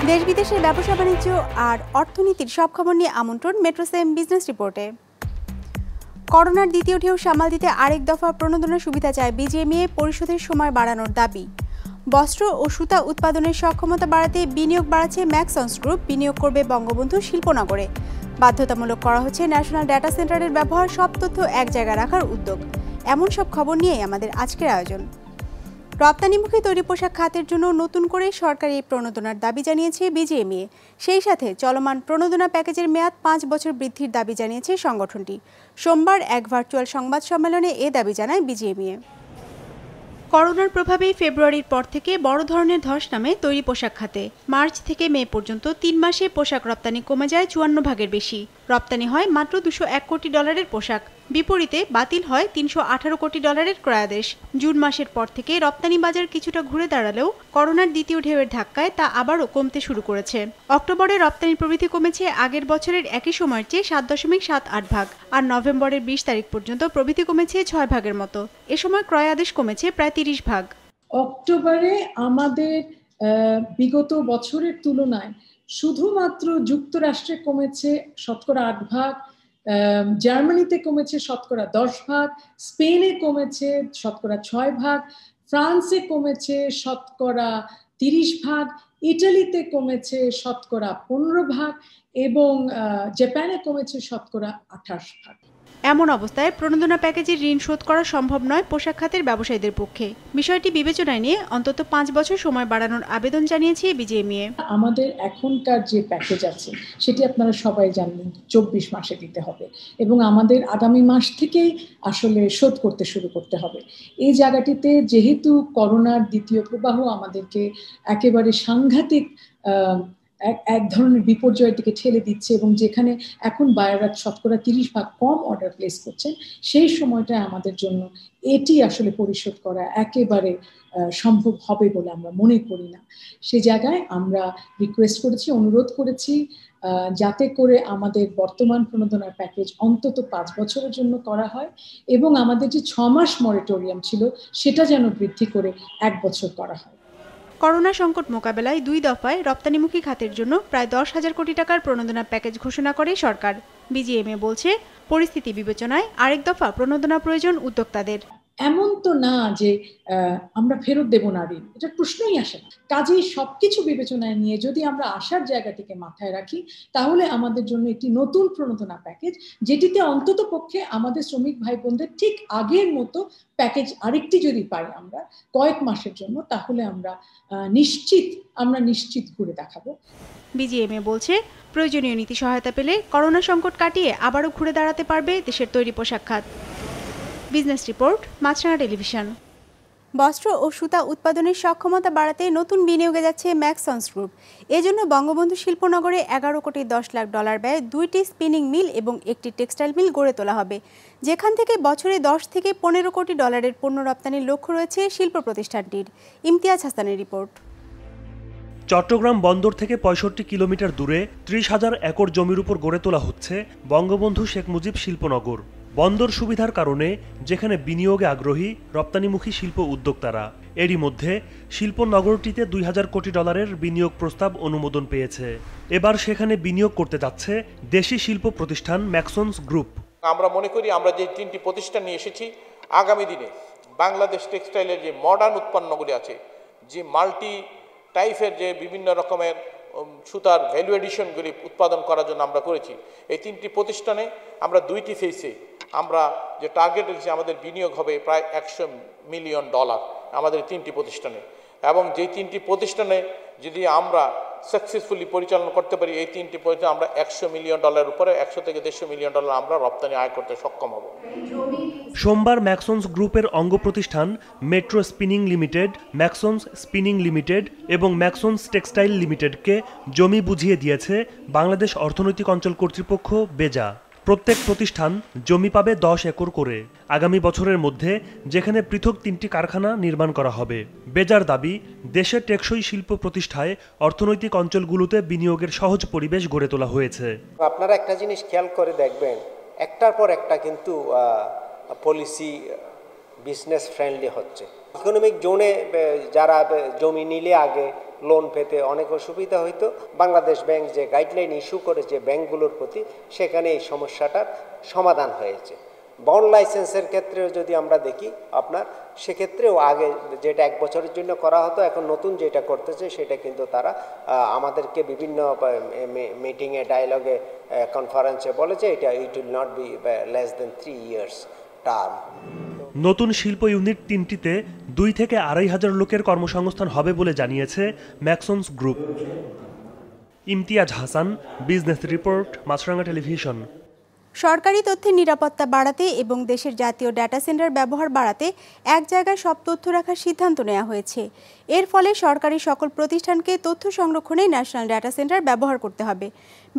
দেশ বিদেশের ব্যবসা বাণিজ্য আর অর্থনীতির সব খবর নিয়ে আমন্ত্রণ মেট্রো সেম বিজনেস রিপোর্টে। করোনার দ্বিতীয় ঢেউ সামাল দিতে আরেক দফা প্রণোদনার সুবিধা চায় বিজিএমইএ, পরিশোধের সময় বাড়ানোর দাবি। বস্ত্র ও সুতা উৎপাদনের সক্ষমতা বাড়াতে বিনিয়োগ বাড়াচ্ছে ম্যাক্সন্স গ্রুপ, বিনিয়োগ করবে বঙ্গবন্ধু শিল্পনগরে। বাধ্যতামূলক করা হচ্ছে ন্যাশনাল ডাটা সেন্টারের ব্যবহার, সব তথ্য এক জায়গায় রাখার উদ্যোগ। এমন সব খবর নিয়ে আমাদের আজকের আয়োজন। রপ্তানিমুখী তৈরি পোশাক খাতের জন্য নতুন করে সরকারি প্রণোদনার দাবি জানিয়েছে বিজিএমইএ। সেই সাথে চলমান প্রণোদনা প্যাকেজের মেয়াদ 5 বছর বৃদ্ধির দাবি জানিয়েছে সংগঠনটি। সোমবার এক ভার্চুয়াল সংবাদ সম্মেলনে এ দাবি জানায় বিজিএমইএ। করোনার প্রভাবে ফেব্রুয়ারির পর থেকে বড় ধরনের ধস নামে তৈরি পোশাক খাতে। মার্চ থেকে মে পর্যন্ত 3 মাসে পোশাক রপ্তানি কমে যায় 54 ভাগের বেশি। রপ্তানি হয় মাত্র $201 কোটি পোশাক। বিপরীতে বাতিল হয় $318 কোটি ক্রয়াদেশ। জুন মাসের পর থেকে রপ্তানি বাজার কিছুটা ঘুরে দাঁড়ালেও করোনার দ্বিতীয় ঢেউয়ের ধাক্কায় তা আবারও কমতে শুরু করেছে। অক্টোবরে রপ্তানি প্রবৃদ্ধি কমেছে আগের বছরের একই সময়ের চেয়ে 7.78 ভাগ, আর নভেম্বরের 20 তারিখ পর্যন্ত প্রবৃদ্ধি কমেছে 6 ভাগের মতো। এ সময় ক্রয়াদেশ কমেছে প্রায় 30 ভাগ। অক্টোবরে আমাদের বিগত বছরের তুলনায় শুধুমাত্র যুক্তরাষ্ট্রে কমেছে 8% ভাগ, জার্মানিতে কমেছে 10% ভাগ, স্পেনে কমেছে 6% ভাগ, ফ্রান্সে কমেছে 30% ভাগ, ইটালিতে কমেছে 15% ভাগ এবং জাপানে কমেছে 28% ভাগ। এমন অবস্থায় প্রণোদনা প্যাকেজের ঋণ শোধ করা সম্ভব নয় পোশাক খাতের ব্যবসায়ীদের পক্ষে। বিষয়টি বিবেচনায় নিয়ে অন্তত 5 বছর সময় বাড়ানোর আবেদন জানিয়েছে বিজিএমইএ। আমাদের এখনকার যে প্যাকেজ আছে সেটি আপনারা সবাই জানেন 24 মাসে দিতে হবে এবং আমাদের আগামী মাস থেকেই আসলে শোধ করতে শুরু করতে হবে। এই জায়গাটিতে যেহেতু করোনার দ্বিতীয় প্রবাহ আমাদেরকে একেবারে সাংঘাতিক এক ধরনের বিপর্যয়ের দিকে ঠেলে দিচ্ছে এবং যেখানে এখন বায়াররা 30% ভাগ কম অর্ডার প্লেস করছেন, সেই সময়টা আমাদের জন্য এটি আসলে পরিশোধ করা একেবারে সম্ভব হবে বলে আমরা মনে করি না। সে জায়গায় আমরা রিকোয়েস্ট করেছি, অনুরোধ করেছি যাতে করে আমাদের বর্তমান প্রণোদনার প্যাকেজ অন্তত 5 বছরের জন্য করা হয় এবং আমাদের যে 6 মাস মরিটোরিয়াম ছিল সেটা যেন বৃদ্ধি করে 1 বছর করা হয়। করোনা সংকট মোকাবেলায় 2 দফায় রপ্তানিমুখী খাতের জন্য প্রায় 10,000 কোটি টাকার প্রণোদনা প্যাকেজ ঘোষণা করে সরকার। বিজিএমইএ বলছে, পরিস্থিতি বিবেচনায় আরেক দফা প্রণোদনা প্রয়োজন উদ্যোক্তাদের। এমন তো না যে আমরা ফেরত দেব না ঋণ, এটা প্রশ্নই আসে না। কাজেই সবকিছু বিবেচনায় নিয়ে যদি আমরা আসার জায়গাটিকে মাথায় রাখি, তাহলে আমাদের জন্য একটি নতুন প্রণোদনা প্যাকেজ, যেটিতে অন্তত পক্ষে আমাদের শ্রমিক ভাই বোনদের ঠিক আগের মতো প্যাকেজ আরেকটি যদি পাই আমরা কয়েক মাসের জন্য, তাহলে আমরা নিশ্চিত ঘুরে দেখাবো। বিজিএমইএ বলছে, প্রয়োজনীয় নীতি সহায়তা পেলে করোনা সংকট কাটিয়ে আবারও ঘুরে দাঁড়াতে পারবে দেশের তৈরি পোশাক খাত। Business report, Maasranga television. বস্ত্র ও সুতা উৎপাদনের সক্ষমতা বাড়াতে নতুন বিনিয়োগে যাচ্ছে ম্যাক্সন্স গ্রুপ। এজন্য বঙ্গবন্ধু শিল্পনগরে $11.10 কোটি ব্যয়ে 2টি স্পিনিং মিল এবং একটি টেক্সটাইল মিল গড়ে তোলা হবে, যেখান থেকে বছরে $10 থেকে $15 কোটি পণ্য রপ্তানির লক্ষ্য রয়েছে শিল্প প্রতিষ্ঠানটির। ইমতিয়াজ হাসানের রিপোর্ট। চট্টগ্রাম বন্দর থেকে 65 কিলোমিটার দূরে 30,000 একর জমির উপর গড়ে তোলা হচ্ছে বঙ্গবন্ধু শেখ মুজিব শিল্পনগর। বন্দর সুবিধার কারণে যেখানে বিনিয়োগে আগ্রহী রপ্তানিমুখী শিল্প উদ্যোক্তারা। এরই মধ্যে শিল্পনগরটিতে $2,000 কোটি বিনিয়োগ প্রস্তাব অনুমোদন পেয়েছে। এবার সেখানে বিনিয়োগ করতে যাচ্ছে দেশি শিল্প প্রতিষ্ঠান ম্যাক্সন্স গ্রুপ। আমরা মনে করি আমরা যে 3টি প্রতিষ্ঠান নিয়ে এসেছি, আগামী দিনে বাংলাদেশ টেক্সটাইলের যে মডার্ন উৎপন্নগুলি আছে, যে মাল্টি টাইপের যে বিভিন্ন রকমের সুতার ভ্যালু এডিশনগুলি উৎপাদন করার জন্য আমরা করেছি। এই 3টি প্রতিষ্ঠানে আমরা 2টি ফেজে আমরা যে টার্গেট রেখেছি, আমাদের বিনিয়োগ হবে প্রায় $100 মিলিয়ন আমাদের 3টি প্রতিষ্ঠানে। এবং যেই 3টি প্রতিষ্ঠানে যদি আমরা সাকসেসফুলি পরিচালনা করতে পারি, এই 3টি প্রতিষ্ঠানে আমরা $100 মিলিয়ন উপরে $100 থেকে $150 মিলিয়ন আমরা রপ্তানি আয় করতে সক্ষম হব। সোমবার ম্যাক্সন্স গ্রুপের অঙ্গ প্রতিষ্ঠান metro spinning limited, Maxons spinning limited এবং ম্যাক্সন্স টেক্সটাইল লিমিটেডকে জমি বুঝিয়ে দিয়েছে বাংলাদেশ অর্থনৈতিক অঞ্চল কর্তৃপক্ষ বেজা। প্রত্যেক প্রতিষ্ঠান জমি পাবে 10 একর করে। আগামী বছরের মধ্যে যেখানে পৃথক 3টি কারখানা নির্মাণ করা হবে। বেজার দাবি, দেশের টেকসই শিল্প প্রতিষ্ঠায় অর্থনৈতিক অঞ্চলগুলোতে বিনিয়োগের সহজ পরিবেশ গড়ে তোলা হয়েছে। আপনারা একটা জিনিস খেয়াল করে দেখবেন, একটার পর একটা কিন্তু পলিসি বিজনেস ফ্রেন্ডলি হচ্ছে। ইকোনমিক জোনে যারা জমি নিলে আগে লোন পেতে অনেক অসুবিধা হইতো। বাংলাদেশ ব্যাংক যে গাইডলাইন ইস্যু করেছে ব্যাংকগুলোর প্রতি, সেখানে এই সমস্যাটার সমাধান হয়েছে। বন্ড লাইসেন্সের ক্ষেত্রেও যদি আমরা দেখি আপনার, সেক্ষেত্রেও আগে যেটা 1 বছরের জন্য করা হতো, এখন নতুন যেটা করতেছে সেটা কিন্তু তারা আমাদেরকে বিভিন্ন মিটিংয়ে, ডায়ালগে, কনফারেন্সে বলেছে এটা it will not be less than 3 years term. নতুন শিল্প ইউনিট 3টিতে 2 থেকে 2,500 লোকের কর্মসংস্থান হবে বলে জানিয়েছে Maxons group. Imtiaz Hasan, business report, Maasranga television. সরকারি তথ্যের নিরাপত্তা বাড়াতে এবং দেশের জাতীয় ডাটা সেন্টার ব্যবহার বাড়াতে এক জায়গায় সব তথ্য রাখার সিদ্ধান্ত নেওয়া হয়েছে। এর ফলে সরকারি সকল প্রতিষ্ঠানকে তথ্য সংরক্ষণে ন্যাশনাল ডাটা সেন্টার ব্যবহার করতে হবে।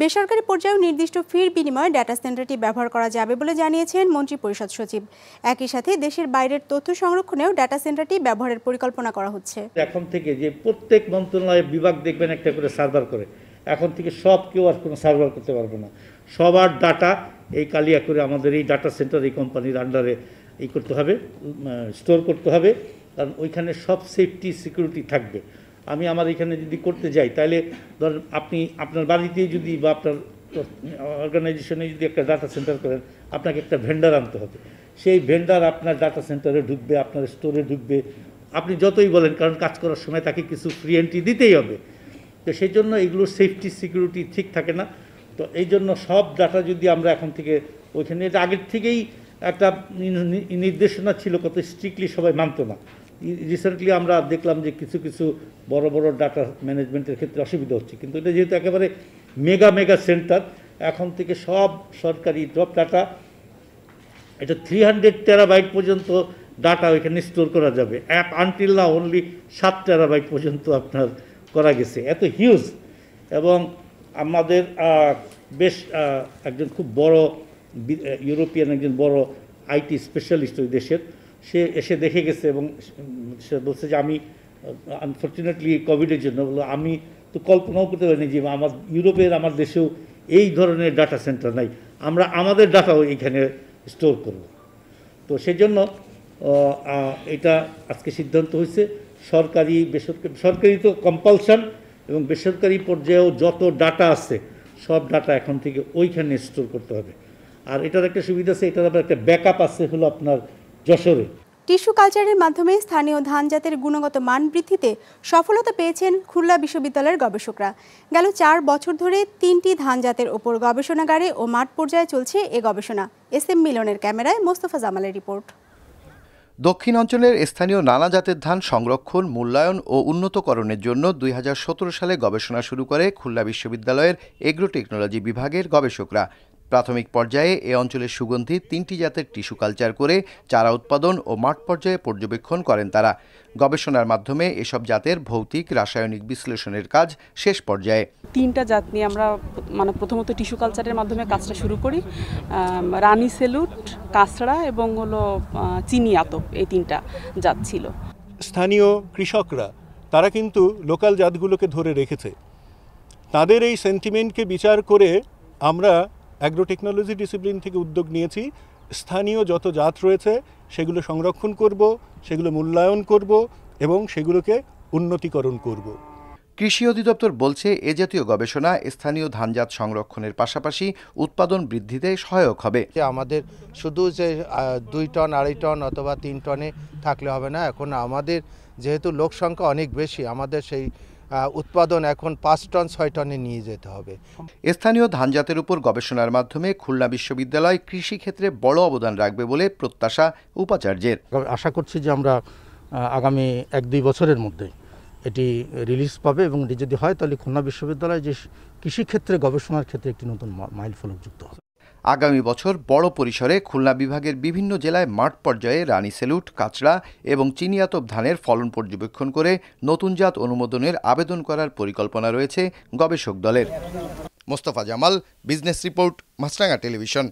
বেসরকারি পর্যায়েও নির্দিষ্ট ফির বিনিময়ে ডাটা সেন্টারটি ব্যবহার করা যাবে বলে জানিয়েছেন মন্ত্রিপরিষদ সচিব। একই সাথে দেশের বাইরের তথ্য সংরক্ষণেও ডাটা সেন্টারটি ব্যবহারের পরিকল্পনা করা হচ্ছে। এখন থেকে যে প্রত্যেক মন্ত্রণালয়ের বিভাগ দেখবেন একটা করে সার্ভার করে, এখন থেকে সব কেউ আর কোনো সার্ভার করতে পারবে না। সবার ডাটা এই কালিয়া করে আমাদের এই ডাটা সেন্টার এই কোম্পানির আন্ডারে এই করতে হবে, স্টোর করতে হবে, কারণ ওইখানে সব সেফটি সিকিউরিটি থাকবে। আমি আমার এখানে যদি করতে যাই, তাহলে ধরেন আপনি আপনার বাড়িতেই যদি বা আপনার অর্গানাইজেশনে যদি একটা ডাটা সেন্টার করেন, আপনাকে একটা ভেন্ডার আনতে হবে। সেই ভেন্ডার আপনার ডাটা সেন্টারে ঢুকবে, আপনার স্টোরে ঢুকবে, আপনি যতই বলেন, কারণ কাজ করার সময় তাকে কিছু ফ্রি এন্ট্রি দিতেই হবে। তো সেই জন্য এগুলোর সেফটি সিকিউরিটি ঠিক থাকে না। তো এই জন্য সব ডাটা যদি আমরা এখন থেকে ওইখানে, আগের থেকেই একটা নির্দেশনা ছিল, কত স্ট্রিক্টলি সবাই মানত না। রিসেন্টলি আমরা দেখলাম যে কিছু কিছু বড় বড় ডাটা ম্যানেজমেন্টের ক্ষেত্রে অসুবিধা হচ্ছে, কিন্তু এটা যেহেতু একেবারে মেগা সেন্টার, এখন থেকে সব সরকারি ড্রপ ডাটা, এটা 300 টেরাবাইট পর্যন্ত ডাটা ওইখানে স্টোর করা যাবে। অ্যাপ আনটিল না অনলি 7 টেরাবাইট পর্যন্ত আপনার করা গেছে, এত হিউজ। এবং আমাদের বেশ একজন খুব বড় ইউরোপিয়ান একজন বড় আইটি স্পেশালিস্ট ওই দেশের, সে এসে দেখে গেছে এবং সে বলছে যে আমি আনফর্চুনেটলি কোভিডের জন্য বললো আমি তো কল্পনাও করতে পারিনি যে আমার ইউরোপের আমার দেশেও এই ধরনের ডাটা সেন্টার নাই, আমরা আমাদের ডাটাও এইখানে স্টোর করব। তো সেই জন্য এটা আজকে সিদ্ধান্ত হয়েছে, সরকারি বেসরকারি, সরকারি তো কম্পালশন, এবং বেসরকারি পর্যায়েও যত ডাটা আছে সব ডাটা এখন থেকে ওইখানে স্টোর করতে হবে। আর এটার একটা সুবিধা আছে, এটার আবার একটা ব্যাকআপ আছে হলো আপনার যশোরে। টিস্যু কালচারের মাধ্যমে স্থানীয় ধান জাতের গুণগত মান বৃদ্ধিতে সফলতা পেয়েছেন খুলনা বিশ্ববিদ্যালয়ের গবেষকরা। গেল 4 বছর ধরে 3টি ধান জাতের ওপর গবেষণাগারে ও মাঠ পর্যায়ে চলছে এ গবেষণা। SM মিলনের ক্যামেরায় মোস্তফা জামালের রিপোর্ট। দক্ষিণ অঞ্চলের স্থানীয় নানা জাতের ধান সংরক্ষণ, মূল্যায়ন ও উন্নতকরণের জন্য 2017 সালে গবেষণা শুরু করে খুলনা বিশ্ববিদ্যালয়ের এগ্রো টেকনোলজি বিভাগের গবেষকরা। প্রাথমিক পর্যায়ে এ অঞ্চলের সুগন্ধি 3টি জাতের টিস্যু কালচার করে চারা উৎপাদন ও মাঠ পর্যায়ে পর্যবেক্ষণ করেন তারা। গবেষণার মাধ্যমে এসব জাতের ভৌতিক রাসায়নিক বিশ্লেষণের কাজ শেষ পর্যায়ে। 3টা জাত নিয়ে আমরা প্রথমত টিস্যু কালচারের মাধ্যমে কাজটা শুরু করি। রানী সেলুট, কাঁচড়া এবং হলো চিনি আতপ, এই 3টা জাত ছিল। স্থানীয় কৃষকরা তারা কিন্তু লোকাল জাতগুলোকে ধরে রেখেছে। তাদের এই সেন্টিমেন্টকে বিচার করে আমরা অ্যাগ্রো টেকনোলজি ডিসিপ্লিন থেকে উদ্যোগ নিয়েছি, স্থানীয় যত জাত রয়েছে সেগুলো সংরক্ষণ করব, সেগুলো মূল্যায়ন করব এবং সেগুলোকে উন্নতিকরণ করব। কৃষি অধিদপ্তর বলছে, এ জাতীয় গবেষণা স্থানীয় ধানজাত সংরক্ষণের পাশাপাশি উৎপাদন বৃদ্ধিতে সহায়ক হবে। আমাদের শুধু যে 2 টন 2.5 টন অথবা 3 টনে থাকলে হবে না, এখন আমাদের যেহেতু লোক সংখ্যা অনেক বেশি, আমাদের সেই উৎপাদন এখন 5 টন 6 টনে নিয়ে যেতে হবে। স্থানীয় ধানজাতের উপর গবেষণার মাধ্যমে খুলনা বিশ্ববিদ্যালয় কৃষি ক্ষেত্রে বড় অবদান রাখবে বলে প্রত্যাশা উপাচার্যের। আশা করছি যে আমরা আগামী 1-2 বছরের মধ্যে এটি রিলিজ পাবে, এবং এটি যদি হয় তাহলে খুলনা বিশ্ববিদ্যালয় যে কৃষিক্ষেত্রে গবেষণার ক্ষেত্রে একটি নতুন মাইলফলক যুক্ত হবে। আগামী বছর বড় পরিসরে খুলনা বিভাগের বিভিন্ন জেলায় মাঠ পর্যায়ে রানী সেলুট, কাঁচড়া এবং চিনিয়াতপ ধানের ফলন পর্যবেক্ষণ করে নতুন জাত অনুমোদনের আবেদন করার পরিকল্পনা রয়েছে গবেষক দলের। Mostafa Jamal, business report, Maasranga television.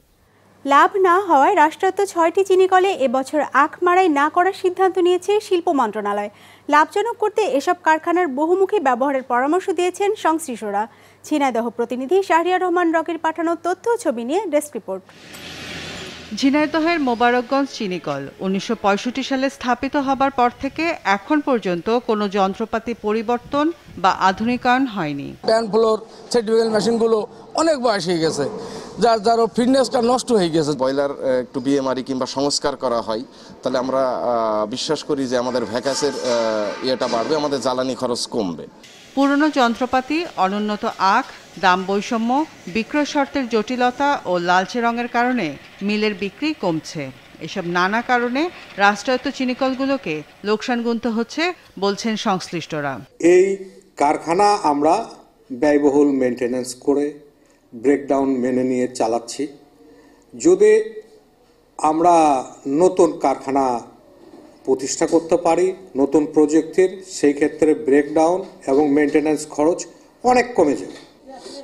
লাভ না হওয়ায় রাষ্ট্রায়ত্ত 6টি চিনিকলে এবছর আখ মাড়াই না করার সিদ্ধান্ত নিয়েছে শিল্প মন্ত্রণালয়। লাভজনক করতে এসব কারখানার বহুমুখী ব্যবহারের পরামর্শ দিয়েছেন সংশ্লিষ্টরা। ঝিনাইদহ প্রতিনিধি শাহরিয়ার রহমান রকির পাঠানো তথ্য ও ছবি নিয়ে ডেস্ক রিপোর্ট। ঝিনাইদহের মোবারকগঞ্জ চিনিকল ১৯৬৫ সালে স্থাপিত হবার পর থেকে এখন পর্যন্ত কোনো যন্ত্রপাতি পরিবর্তন বা আধুনিকায়ন হয়নি। প্যান ফ্লোর সার্টিফিকেট মেশিনগুলো অনেক বয়স হয়ে গেছে, যার ফিটনেসটা নষ্ট হয়ে গেছে। বয়লার একটু বিএমআরই কিংবা সংস্কার করা হয়, তাহলে আমরা বিশ্বাস করি যে আমাদের ভ্যাকাসের ইয়েটা বাড়বে, আমাদের জ্বালানি খরচ কমবে। পুরনো যন্ত্রপাতি, অনুন্নত আখ, দাম বৈষম্য, বিক্রয় শর্তের জটিলতা ও লালচে রঙের কারণে মিলের বিক্রি কমছে। এসব নানা কারণে রাষ্ট্রায়ত্ত চিনিকলগুলোকে লোকসান গুনতে হচ্ছে বলছেন সংশ্লিষ্টরা। এই কারখানা আমরা ব্যয়বহুল মেনটেন্যান্স করে ব্রেকডাউন মেনে নিয়ে চালাচ্ছি। যদি আমরা নতুন কারখানা প্রতিষ্ঠা করতে পারি নতুন প্রজেক্টের, সেই ক্ষেত্রে ব্রেকডাউন এবং মেনটেন্যান্স খরচ অনেক কমে যাবে।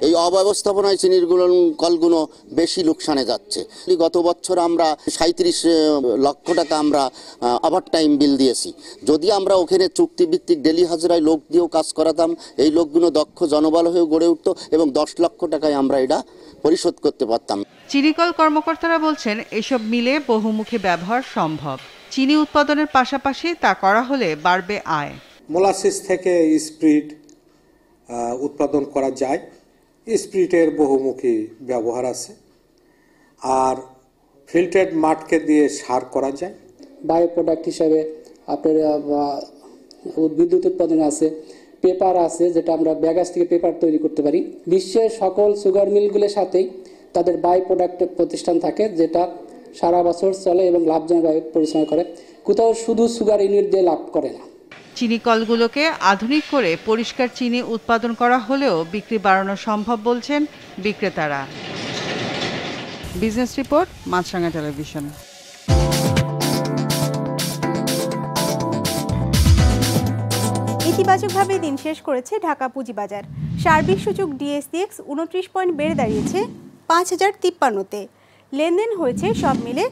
এই অব্যবস্থাপনায় চিনির কলগুলো বেশি লোকসানে যাচ্ছে। গত বছর আমরা ৩৭ লক্ষ টাকা আমরা ওভারটাইম বিল দিয়েছি। যদি আমরা ওখানে চুক্তিভিত্তিক ডেলি হাজিরায় লোক দিয়েও কাজ করাতাম, এই লোকগুলো দক্ষ জনবল হয়েও গড়ে উঠতো এবং ১০ লক্ষ টাকায় আমরা এটা পরিশোধ করতে পারতাম। চিনিকল কর্মকর্তারা বলছেন এসব মিলে বহুমুখী ব্যবহার সম্ভব। চিনি উৎপাদনের পাশাপাশি তা করা হলে বাড়বে আয়। মোলাসিস থেকে স্পিরিট উৎপাদন করা যায়, স্পিরিটের বহুমুখী ব্যবহার আছে। আর ফিল্টার্ড মাঠকে দিয়ে সার করা যায়। বায়ো প্রোডাক্ট হিসাবে আপনার বিদ্যুৎ উৎপাদন আছে, পেপার আছে, যেটা আমরা ব্যাগাস থেকে পেপার তৈরি করতে পারি। বিশ্বের সকল সুগার মিলগুলোর সাথেই তাদের বায়ো প্রোডাক্ট প্রতিষ্ঠান থাকে, যেটা সারা বছর চলে এবং লাভজনক পরিচালনা করে। কোথাও শুধু সুগার ইউনিট দিয়ে লাভ করে না। চিনি কলগুলোকে আধুনিক করে পরিষ্কার চিনি উৎপাদন করা হলেও বিক্রি বাড়ানো সম্ভব বলছেন বিক্রেতারা। Business report, Maasranga television. ইতিবাচকভাবে দিন শেষ করেছে ঢাকা পুঁজিবাজার। সার্বিক সূচক ডিএসসিএক্স 29 পয়েন্ট বেড়ে দাঁড়িয়েছে 5053-তে। লেনদেন হয়েছে সব মিলে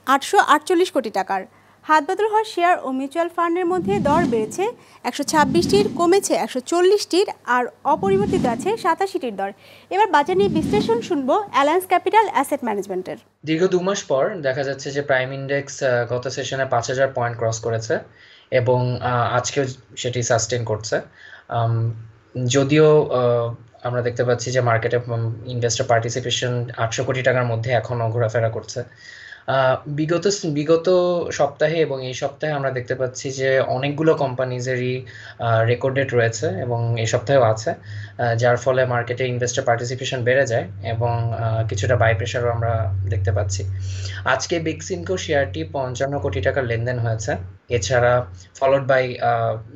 848 কোটি টাকার। হাতবদল হওয়া শেয়ার ও মিউচুয়াল ফান্ডের মধ্যে দর বেড়েছে 126টির, কমেছে 140টির, আর অপরিবর্তিত আছে 87টির দর। এবার বাজার নিয়ে বিশ্লেষণ শুনবো অ্যালায়েন্স ক্যাপিটাল অ্যাসেট ম্যানেজমেন্টের। দীর্ঘ 2 মাস পর দেখা যাচ্ছে যে প্রাইম ইন্ডেক্স গত সেশনে 5000 পয়েন্ট ক্রস করেছে এবং আজকেও সেটি সাস্টেন করছে। যদিও আমরা দেখতে পাচ্ছি যে মার্কেটে ইনভেস্টর পার্টিসিপেশন 800 কোটি টাকার মধ্যে এখনও ঘোরাফেরা করছে। বিগত সপ্তাহে এবং এই সপ্তাহে আমরা দেখতে পাচ্ছি যে অনেকগুলো কোম্পানিজেরই রেকর্ড ডেট রয়েছে এবং এই সপ্তাহেও আছে, যার ফলে মার্কেটে ইনভেস্টর পার্টিসিপেশন বেড়ে যায় এবং কিছুটা বাই প্রেশারও আমরা দেখতে পাচ্ছি। আজকে বেক্সিমকো শেয়ারটি 55 কোটি টাকার লেনদেন হয়েছে। এছাড়া ফলোড বাই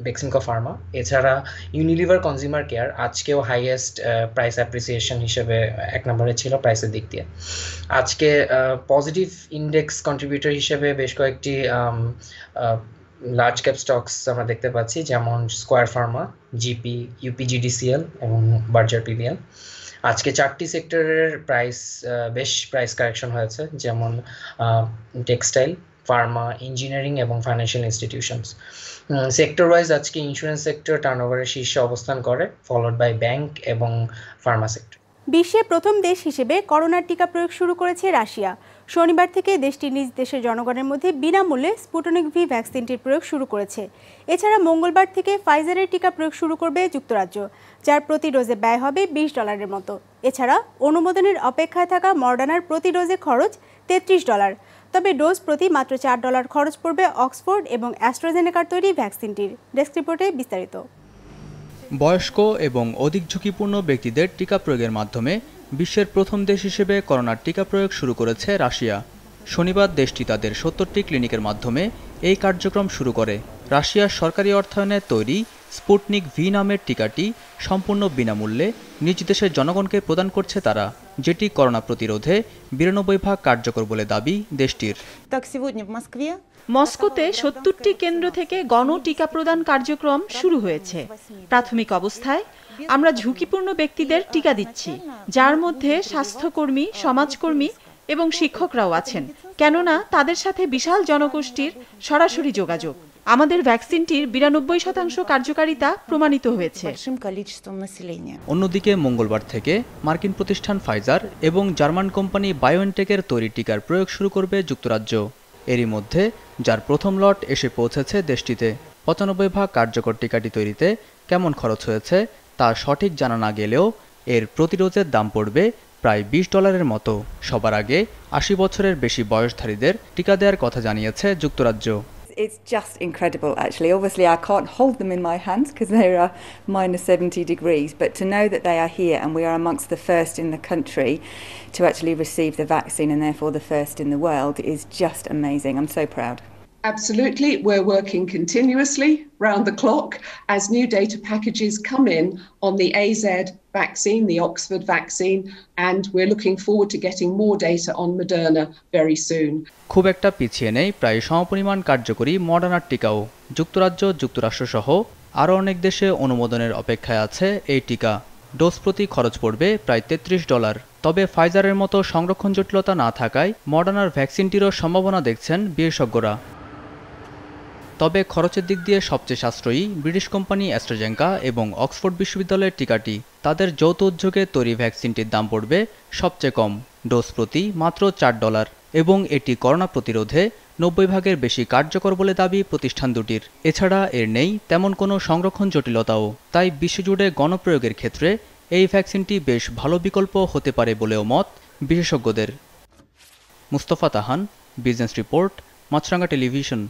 বেক্সিমকো ফার্মা, এছাড়া ইউনিলিভার কনজিউমার কেয়ার আজকেও হাইয়েস্ট প্রাইস অ্যাপ্রিসিয়েশন হিসেবে 1 নম্বরে ছিল প্রাইসের দিক দিয়ে। আজকে পজিটিভ ইন্ডেক্স কন্ট্রিবিউটর হিসেবে বেশ কয়েকটি লার্জ ক্যাপ স্টকস আমরা দেখতে পাচ্ছি, যেমন স্কোয়ার ফার্মা, জিপি, ইউপিজিডিসিএল এবং বার্জার পিবিএল। আজকে 4টি সেক্টরের বেশ প্রাইস কারেকশন হয়েছে, যেমন টেক্সটাইল, ফার্মা, ইঞ্জিনিয়ারিং এবং ফাইন্যান্সিয়াল ইনস্টিটিউশনস। সেক্টর ওয়াইজ আজকে ইন্স্যুরেন্স সেক্টর টার্নওভারের শীর্ষে অবস্থান করে, ফলোড বাই ব্যাংক এবং ফার্মা সেক্টর। বিশ্বে প্রথম দেশ হিসেবে করোনার টিকা প্রয়োগ শুরু করেছে রাশিয়া। শনিবার থেকে দেশটি নিজ দেশের জনগণের মধ্যে বিনামূল্যে স্পুটনিক ভি ভ্যাকসিনটির প্রয়োগ শুরু করেছে। এছাড়া মঙ্গলবার থেকে ফাইজারের টিকা প্রয়োগ শুরু করবে যুক্তরাজ্য, যার প্রতি ডোজে ব্যয় হবে $20 মতো। এছাড়া অনুমোদনের অপেক্ষায় থাকা মডার্নার প্রতি ডোজে খরচ $33। তবে ডোজ প্রতি মাত্র $4 খরচ পড়বে অক্সফোর্ড এবং অ্যাস্ট্রাজেনেকার তৈরি ভ্যাকসিনটির। ডেস্ক রিপোর্টে বিস্তারিত। বয়স্ক এবং অধিক ঝুঁকিপূর্ণ ব্যক্তিদের টিকা প্রয়োগের মাধ্যমে বিশ্বের প্রথম দেশ হিসেবে করোনার টিকা প্রয়োগ শুরু করেছে রাশিয়া। শনিবার দেশটি তাদের 70টি ক্লিনিকের মাধ্যমে এই কার্যক্রম শুরু করে। রাশিয়ার সরকারি অর্থায়নে তৈরি স্পুটনিক ভি নামের টিকাটি সম্পূর্ণ বিনামূল্যে নিজ দেশের জনগণকে প্রদান করছে তারা, যেটি করোনা প্রতিরোধে 92% কার্যকর বলে দাবি দেশটির। মস্কোতে 70টি কেন্দ্র থেকে গণ টিকা প্রদান কার্যক্রম শুরু হয়েছে। প্রাথমিক অবস্থায় আমরা ঝুঁকিপূর্ণ ব্যক্তিদের টিকা দিচ্ছি, যার মধ্যে স্বাস্থ্যকর্মী, সমাজকর্মী এবং শিক্ষকরাও আছেন, কেননা তাদের সাথে বিশাল জনগোষ্ঠীর সরাসরি যোগাযোগ। আমাদের ভ্যাকসিনটির 92% কার্যকারিতা প্রমাণিত হয়েছে। অন্যদিকে মঙ্গলবার থেকে মার্কিন প্রতিষ্ঠান ফাইজার এবং জার্মান কোম্পানি বায়োএনটেকের তৈরি টিকার প্রয়োগ শুরু করবে যুক্তরাজ্য। এরই মধ্যে যার প্রথম লট এসে পৌঁছেছে দেশটিতে। 95 কার্যকর টিকাটি তৈরিতে কেমন খরচ হয়েছে তা সঠিক জানা না গেলেও এর প্রতি ডোজের দাম পড়বে প্রায় $20 মতো। সবার আগে 80 বছরের বেশি বয়সধারীদের টিকা দেওয়ার কথা জানিয়েছে যুক্তরাজ্য। It's just incredible, actually. Obviously, I can't hold them in my hands because they are -70 degrees, but to know that they are here and we are amongst the first in the country to actually receive the vaccine and therefore the first in the world is just amazing. I'm so proud. Absolutely. We're working continuously round the clock as new data packages come in on the AZ vaccine, the Oxford vaccine, and we're looking forward to getting more data on Moderna very soon. খুব একটা পিছিয়ে নেই প্রায় সমপরিমাণ কার্যকরী মডার্নার টিকাও। যুক্তরাজ্য, যুক্তরাষ্ট্রসহ আরও অনেক দেশে অনুমোদনের অপেক্ষায় আছে এই টিকা। ডোজ প্রতি খরচ পড়বে প্রায় $33। তবে ফাইজারের মতো সংরক্ষণ জটিলতা না থাকায় মডার্নার ভ্যাকসিনটিরও সম্ভাবনা দেখছেন বিশেষজ্ঞরা। তবে খরচের দিক দিয়ে সবচেয়ে সাশ্রয়ী ব্রিটিশ কোম্পানি অ্যাস্ট্রাজেনেকা এবং অক্সফোর্ড বিশ্ববিদ্যালয়ের টিকাটি। তাদের যৌথ উদ্যোগে তৈরি ভ্যাকসিনটির দাম পড়বে সবচেয়ে কম, ডোজ প্রতি মাত্র $4 এবং এটি করোনা প্রতিরোধে 90% বেশি কার্যকর বলে দাবি প্রতিষ্ঠান দুটির। এছাড়া এর নেই তেমন কোনো সংরক্ষণ জটিলতাও। তাই বিশ্বজুড়ে গণপ্রয়োগের ক্ষেত্রে এই ভ্যাকসিনটি বেশ ভালো বিকল্প হতে পারে বলেও মত বিশেষজ্ঞদের। মুস্তফা তাহান, বিজনেস রিপোর্ট, মাছরাঙ্গা টেলিভিশন।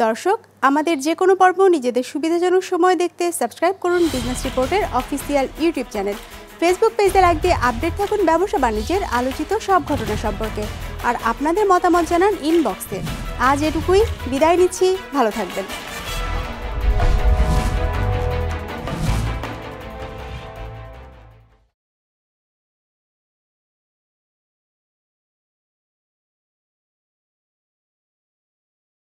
দর্শক, আমাদের যে কোনো পর্ব নিজেদের সুবিধাজনক সময় দেখতে সাবস্ক্রাইব করুন বিজনেস রিপোর্টের অফিসিয়াল ইউটিউব চ্যানেল। ফেসবুক পেজে লাইক দিয়ে আপডেট থাকুন ব্যবসা বাণিজ্যের আলোচিত সব ঘটনা সম্পর্কে। আর আপনাদের মতামত জানান ইনবক্সে। আজ এটুকুই, বিদায় নিচ্ছি, ভালো থাকবেন।